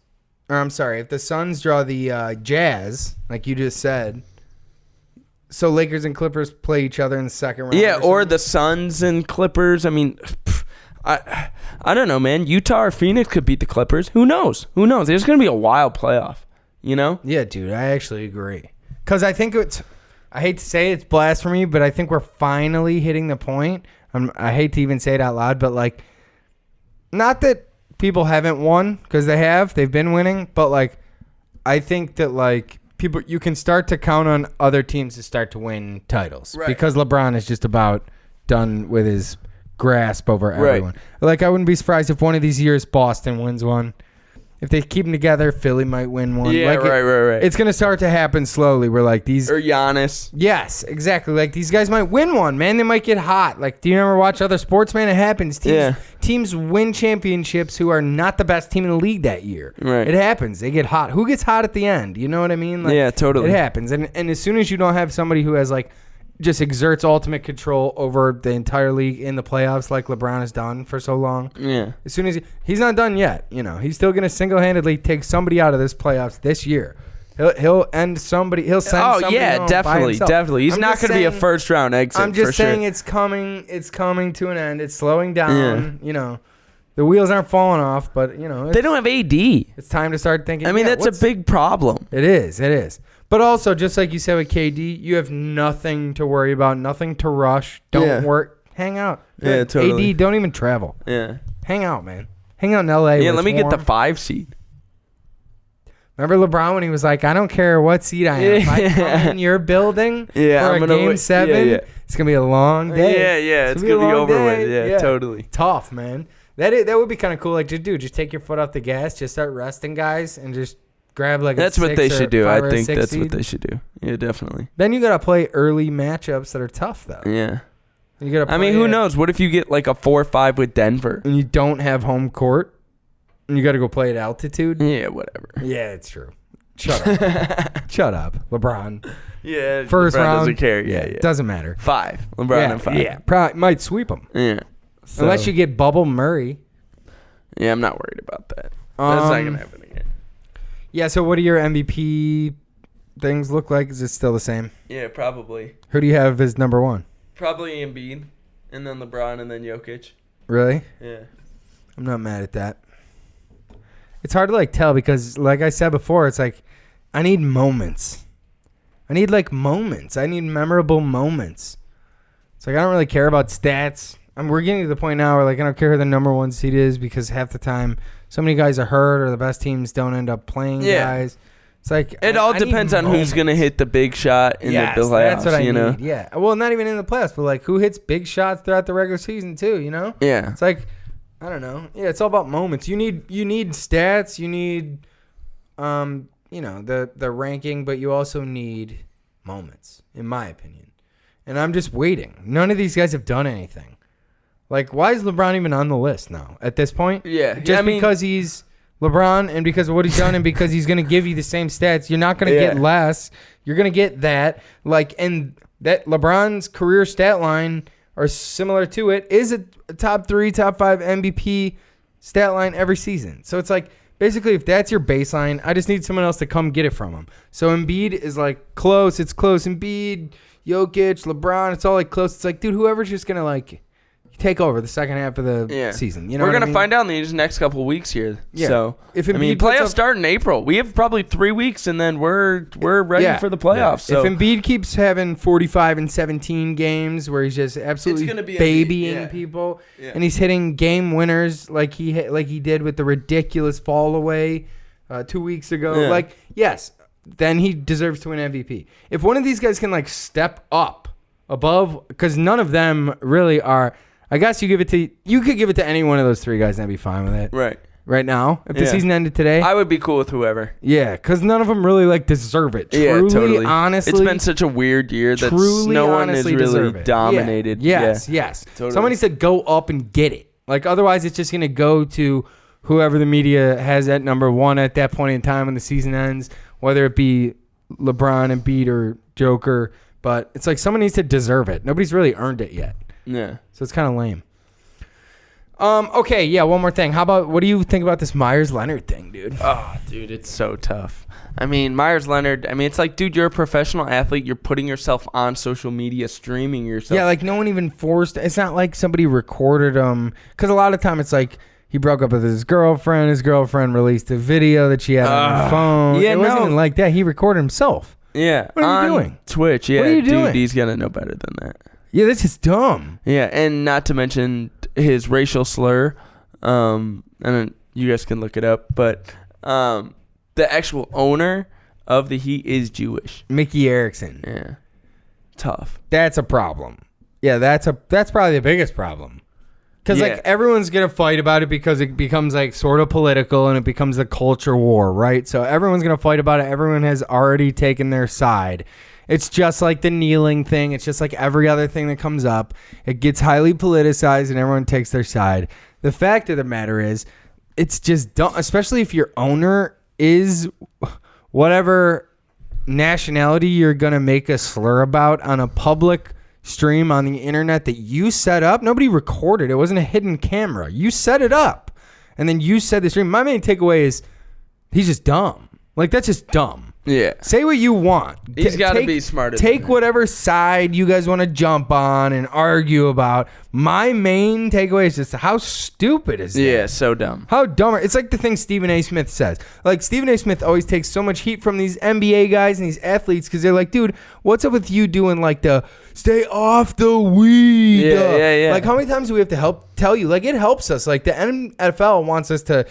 or I'm sorry, if the Suns draw the Jazz, like you just said. So Lakers and Clippers play each other in the second round. Yeah, or the Suns and Clippers. I mean, I don't know, man. Utah or Phoenix could beat the Clippers. Who knows? There's going to be a wild playoff, Yeah, dude, I actually agree. Because I think I hate to say it's blasphemy, but I think we're finally hitting the point. I hate to even say it out loud, but like, not that people haven't won, because they've been winning, but like, I think that like, you can start to count on other teams to start to win titles. Right. Because LeBron is just about done with his grasp over everyone. Right. Like, I wouldn't be surprised if one of these years Boston wins one. If they keep them together, Philly might win one. Yeah, like right. It's going to start to happen slowly. We're like these... Or Giannis. Yes, exactly. Like, these guys might win one, man. They might get hot. Like, do you ever watch other sports, man? It happens. Teams win championships who are not the best team in the league that year. Right. It happens. They get hot. Who gets hot at the end? You know what I mean? Like, yeah, totally. It happens. And as soon as you don't have somebody who has, like, just exerts ultimate control over the entire league in the playoffs like LeBron has done for so long. Yeah. As soon as he's not done yet, he's still going to single-handedly take somebody out of this playoffs this year. He'll end somebody. He'll send Oh somebody yeah, home by definitely, himself. definitely. He's I'm not just going to be a saying- first round exit. I'm just for saying sure. it's coming. It's coming to an end. It's slowing down. You know, the wheels aren't falling off, but you know, They don't have AD. it's time to start thinking. I mean, that's a big problem. It is. It is. But also, just like you said with KD, you have nothing to worry about, nothing to rush. Don't work. Hang out. Yeah, totally. AD, don't even travel. Yeah. Hang out, man. Hang out in LA. Yeah, where let it's me get the warm. 5 seed. Remember LeBron when he was like, I don't care what seed I am. If I come in your building for I'm a gonna game win. 7, Yeah. it's going to be a long day. Yeah, it's gonna going to be over day. with. Yeah, totally. Tough, man. That would be kind of cool. Like, just take your foot off the gas. Just start resting guys and just grab like That's a what 6 they or should do. 5 I or a think 6 that's seed. what they should do. Yeah, definitely. Then you got to play early matchups that are tough, though. Yeah. You gotta I mean, play who it- knows? What if you get like a 4-5 with Denver? And you don't have home court, and you got to go play at altitude. Yeah, whatever. Yeah, it's true. Shut up. Shut up, LeBron. Yeah, First LeBron round doesn't care. Yeah. Doesn't matter. 5. LeBron and 5. Yeah, probably might sweep them Yeah. So, unless you get Bubble Murray. Yeah, I'm not worried about that. That's not gonna happen again. Yeah. So, what do your MVP things look like? Is it still the same? Yeah, probably. Who do you have as number 1? Probably Embiid, and then LeBron, and then Jokic. Really? Yeah. I'm not mad at that. It's hard to like tell because, like I said before, it's like I need moments. I need like moments. I need memorable moments. It's like I don't really care about stats. We're getting to the point now where like I don't care who the number 1 seed is because half the time so many guys are hurt or the best teams don't end up playing guys. It's like It all depends on who's gonna hit the big shot in the playoffs. That's what I you know? need. Yeah. Well, not even in the playoffs, but like who hits big shots throughout the regular season too. You know. Yeah. It's like I don't know. Yeah, it's all about moments. You need stats. You need, the ranking, but you also need moments, in my opinion. And I'm just waiting. None of these guys have done anything. Like, why is LeBron even on the list now at this point? Yeah. Just because he's LeBron and because of what he's done and because he's going to give you the same stats, you're not going to get less. You're going to get that. Like, and that LeBron's career stat line or similar to it is a top 3, top 5 MVP stat line every season. So it's like, basically, if that's your baseline, I just need someone else to come get it from him. So Embiid is like close. It's close. Embiid, Jokic, LeBron, it's all like close. It's like, dude, whoever's just going to like take over the second half of the season. You know We're what I gonna mean? find out in these next couple of weeks here. Yeah. So If I mean, Embiid puts playoffs up- start in April. We have probably 3 weeks, and then we're ready for the playoffs. So If Embiid keeps having 45 and 17 games where he's just absolutely gonna be Embiid, babying yeah. people, Yeah. and he's hitting game winners like he did with the ridiculous fall away 2 weeks ago, Yeah. like yes, then he deserves to win MVP. If one of these guys can like step up above, because none of them really are. I guess you could give it to any one of those 3 guys and I'd be fine with it. Right now, if the Yeah. season ended today, I would be cool with whoever. yeah, because none of them really like deserve it. Yeah, Truly, totally. honestly, It's been such a weird year that truly, no one has honestly really deserve it. dominated. Yeah. Yes. Totally. Someone needs to go up and get it. Like otherwise, it's just gonna go to whoever the media has at number 1 at that point in time when the season ends, whether it be LeBron, Embiid, or Joker. But it's like someone needs to deserve it. Nobody's really earned it yet, Yeah. so it's kind of lame. Okay, yeah. One more thing. What do you think about this Meyers Leonard thing, dude? Oh, dude, it's so tough. I mean, Meyers Leonard. I mean, it's like, dude, you're a professional athlete. You're putting yourself on social media, streaming yourself. Yeah, like no one even forced. It's not like somebody recorded him. Because a lot of time it's like he broke up with his girlfriend. His girlfriend released a video that she had on her phone. yeah, it wasn't no. even like that. He recorded himself. Yeah. What are you on doing? Twitch. Yeah. What are you doing? Dude, he's gonna know better than that. Yeah, this is dumb. Yeah, and not to mention his racial slur. And you guys can look it up, but the actual owner of the Heat is Jewish. Mickey Erickson. Yeah. Tough. That's a problem. Yeah, that's probably the biggest problem. Because Yeah. like everyone's gonna fight about it because it becomes like sort of political and it becomes a culture war, right? So everyone's gonna fight about it. Everyone has already taken their side. It's just like the kneeling thing. It's just like every other thing that comes up. It gets highly politicized and everyone takes their side. The fact of the matter is, it's just dumb, especially if your owner is whatever nationality you're gonna make a slur about on a public stream on the internet that you set up. Nobody recorded. It wasn't a hidden camera. You set it up, and then you said the stream. My main takeaway is he's just dumb. Like that's just dumb. Yeah. Say what you want. He's got to be smarter. Take whatever side you guys want to jump on and argue about. My main takeaway is just how stupid is that? Yeah, so dumb. How dumb. It's like the thing Stephen A. Smith says. Like, Stephen A. Smith always takes so much heat from these NBA guys and these athletes because they're like, dude, what's up with you doing like the stay off the weed? Yeah. Like, how many times do we have to tell you? Like, it helps us. Like, the NFL wants us to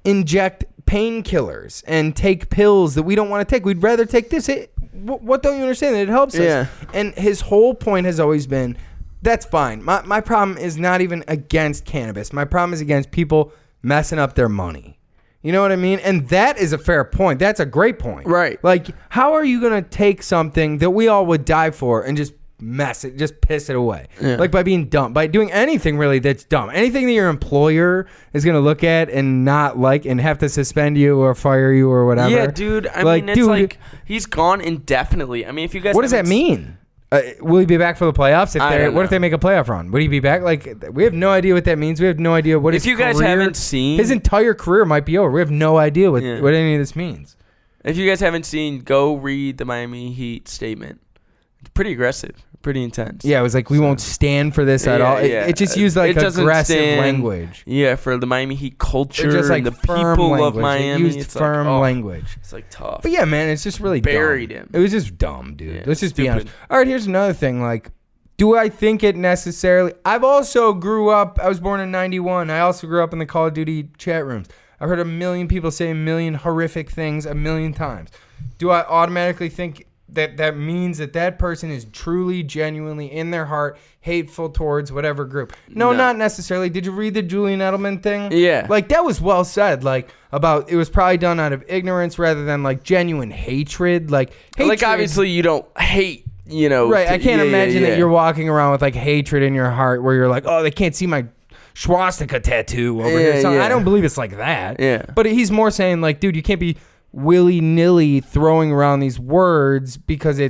inject painkillers and take pills that we don't want to take. We'd rather take this. What don't you understand? It helps us. And his whole point has always been, that's fine. My problem is not even against cannabis. My problem is against people messing up their money. You know what I mean? And that is a fair point. That's a great point. Right. Like, how are you going to take something that we all would die for and just just piss it away? Yeah. Like, by being dumb, by doing anything really that's dumb. Anything that your employer is going to look at and not like and have to suspend you or fire you or whatever. Yeah, dude. I mean, it's like he's gone indefinitely. I mean, if you guys... What does that mean? Will he be back for the playoffs? What if they make a playoff run? Would he be back? Like, we have no idea what that means. We have no idea what his If you guys career, haven't seen... his entire career might be over. We have no idea what any of this means. If you guys haven't seen, go read the Miami Heat statement. It's pretty aggressive, pretty intense. Yeah, it was like, we won't stand for this at all. It just used like aggressive language. Yeah, for the Miami Heat culture Just like and the firm people language. of Miami. It used it's firm like, language. It's like tough. But yeah, man, it's just really Buried dumb. him. It was just dumb, dude. Yeah, Let's just be honest. stupid. All right, here's another thing. Like, do I think it necessarily... I've also grew up... I was born in 91. I also grew up in the Call of Duty chat rooms. I've heard a million people say a million horrific things a million times. Do I automatically think that means that person is truly, genuinely, in their heart, hateful towards whatever group? No, not necessarily. Did you read the Julian Edelman thing? Yeah. Like, that was well said. Like, about it was probably done out of ignorance rather than, like, genuine hatred. Like, obviously you don't hate, you know. Right, I can't imagine that you're walking around with, like, hatred in your heart where you're like, oh, they can't see my swastika tattoo over here. So I don't believe it's like that. Yeah. But he's more saying, like, dude, you can't be willy-nilly throwing around these words because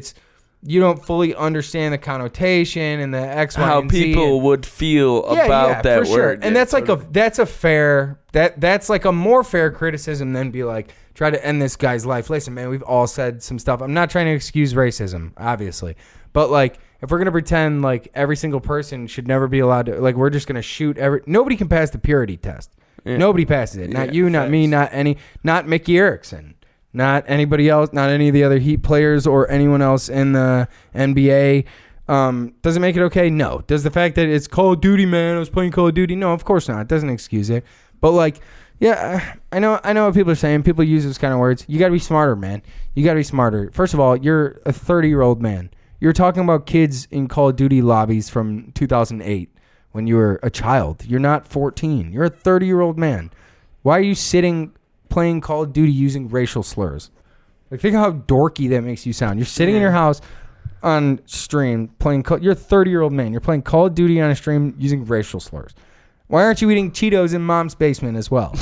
you don't fully understand the connotation and the X, Y, how and Z. people would feel about that word. Sure. And that's like that's like a more fair criticism than be like, try to end this guy's life. Listen, man, we've all said some stuff. I'm not trying to excuse racism, obviously. But like, if we're going to pretend like every single person should never be allowed to, like, we're just going to shoot nobody can pass the purity test. Yeah. Nobody passes it. Not you, not me, not Mickey Erickson, not anybody else, not any of the other Heat players or anyone else in the NBA. Does it make it okay? No. Does the fact that it's Call of Duty, man, I was playing Call of Duty? No, of course not. It doesn't excuse it. But like, yeah, I know what people are saying. People use those kind of words. You got to be smarter, man. You got to be smarter. First of all, you're a 30-year-old man. You're talking about kids in Call of Duty lobbies from 2008. When you were a child. You're not 14. You're a 30-year-old man. Why are you sitting playing Call of Duty using racial slurs? Like, think of how dorky that makes you sound. You're sitting in your house on stream playing... You're a 30-year-old man. You're playing Call of Duty on a stream using racial slurs. Why aren't you eating Cheetos in mom's basement as well?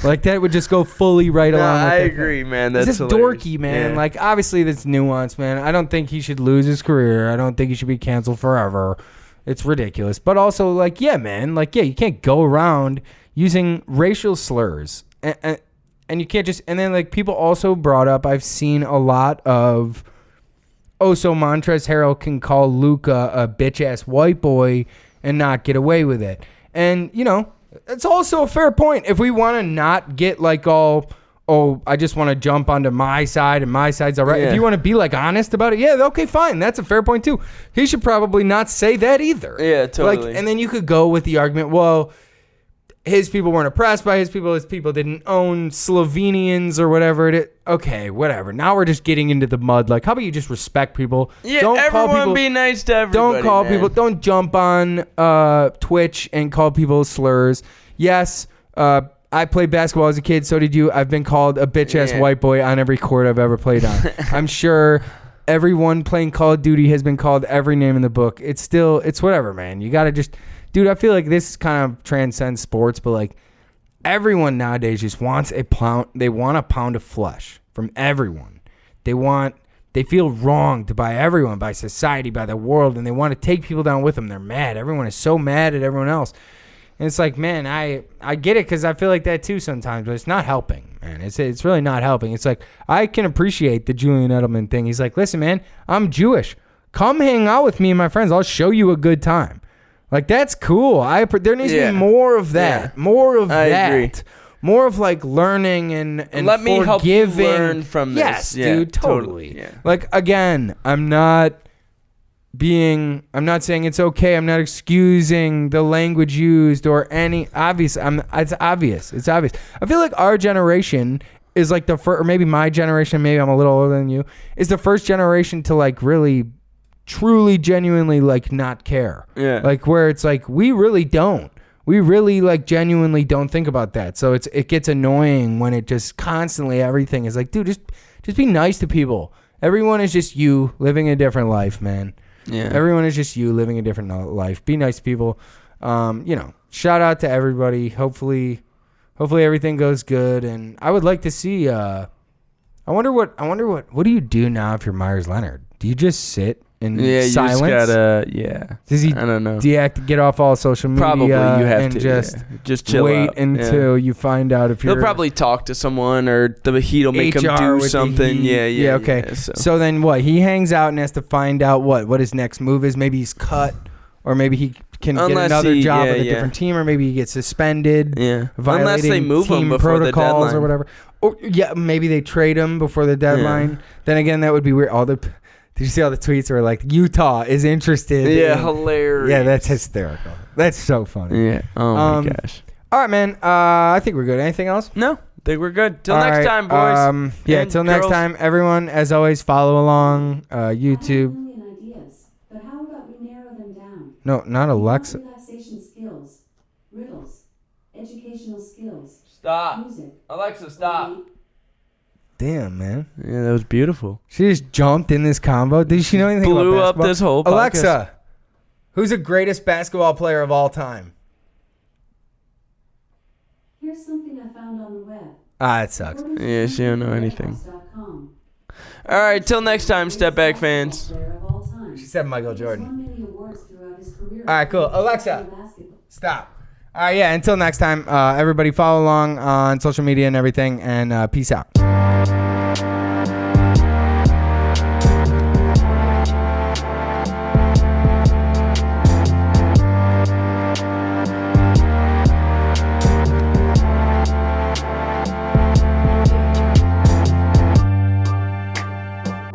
Like, that would just go fully right along with I that agree, thing. man. That's just hilarious. dorky, man. Yeah. Like, obviously, that's nuanced, man. I don't think he should lose his career. I don't think he should be canceled forever. It's ridiculous. But also, like, yeah, man. Like, yeah, you can't go around using racial slurs. And you can't just... And then, like, people also brought up... I've seen a lot of... Oh, so Montrezl Harrell can call Luka a bitch-ass white boy and not get away with it. And, you know, it's also a fair point. If we want to not get, like, all... Oh, I just want to jump onto my side and my side's all right. Yeah. If you want to be, like, honest about it, yeah, okay, fine. That's a fair point, too. He should probably not say that either. Yeah, totally. Like, and then you could go with the argument, well, his people weren't oppressed by his people didn't own Slovenians or whatever it is. Okay, whatever. Now we're just getting into the mud. Like, how about you just respect people? Yeah, don't everyone call people, be nice to everybody, don't call man. people. Don't jump on Twitch and call people slurs. Yes, I played basketball as a kid, so did you. I've been called a bitch-ass white boy on every court I've ever played on. I'm sure everyone playing Call of Duty has been called every name in the book. It's whatever, man. You got to just... Dude, I feel like this kind of transcends sports, but, like, everyone nowadays just wants a pound... They want a pound of flesh from everyone. They feel wronged by everyone, by society, by the world, and they want to take people down with them. They're mad. Everyone is so mad at everyone else. And it's like, man, I get it because I feel like that too sometimes, but it's not helping, man. It's really not helping. It's like, I can appreciate the Julian Edelman thing. He's like, listen, man, I'm Jewish. Come hang out with me and my friends. I'll show you a good time. Like, that's cool. There needs to be more of that. Yeah. More of I that. agree. More of like learning and let me help you forgiving. learn from this. Yes, Yeah, dude, totally. Yeah. Like, again, I'm not saying it's okay. I'm not excusing the language used or any obvious. It's obvious. It's obvious. I feel like our generation is like the first, or maybe my generation, maybe I'm a little older than you, is the first generation to like really, truly, genuinely like not care. Yeah. Like where it's like, we really don't. We really like genuinely don't think about that. So it gets annoying when it just constantly, everything is like, dude, just be nice to people. Everyone is just you living a different life, man. Yeah. Everyone is just you living a different life. Be nice to people. Shout out to everybody. Hopefully everything goes good. And I would like to see. I wonder what do you do now if you're Meyers Leonard? Do you just sit in silence? You just gotta, Does he? I don't know. Do you have to get off all social media? Probably you have and to. Just chill wait out. until you find out if you're. He'll probably talk to someone, or the heat'll make him HR do with the something. heat. Yeah. Okay. So So then what? He hangs out and has to find out what his next move is. Maybe he's cut, or maybe he can get Unless another job with a yeah. different team, or maybe he gets suspended. Yeah. Violating Unless they move him team before the protocols deadline. or whatever. Or maybe they trade him before the deadline. Then again, that would be weird. Did you see all the tweets where like Utah is interested? Yeah, in, hilarious. Yeah, that's hysterical. That's so funny. Yeah. Oh my gosh. All right, man. I think we're good. Anything else? No, I think we're good. Till All next right, time, boys. and Till next girls. time, everyone. As always, follow along YouTube. million ideas, but how about we narrow them down? No, not Alexa. Relaxation skills, riddles, educational skills, Stop. music. Alexa, stop. Damn, man. Yeah, that was beautiful. She just jumped in this combo. Did she know anything Blew about up basketball? this whole podcast. Alexa, who's the greatest basketball player of all time? Here's something I found on the web. It sucks. Yeah, she don't know anything. Warehouse.com. All right, till next time, Stepback fans. Player of all time. She said Michael He's Jordan. won many awards throughout his career. All right, cool. Alexa. Basketball. Stop. All right, yeah. Until next time, everybody follow along on social media and everything, and peace out.